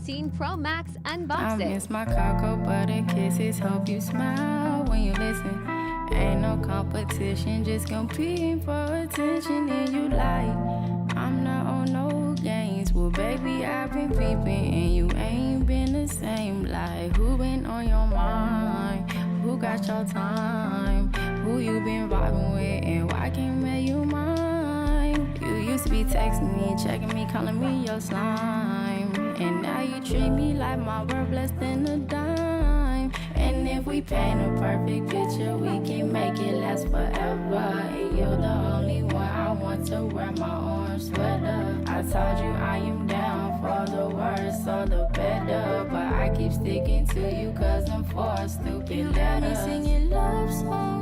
13 Pro Max I unboxing. miss my cocoa butter kisses. Hope you smile when you listen. Ain't no competition, just competing for attention. And you like, I'm not on no games. Well, baby, I've been peeping, and you ain't been the same. Like, who been on your mind? Who got your time? Who you been vibing with, and why can't make you mine? You used to be texting me, checking me, calling me your slime. And now you treat me like my worth less than a dime. And if we paint a perfect picture, we can make it last forever. And you're the only one I want to wear my orange sweater. I told you I am down for the worse or the better, but I keep sticking to you cause I'm for a stupid letter. You got me singing love songs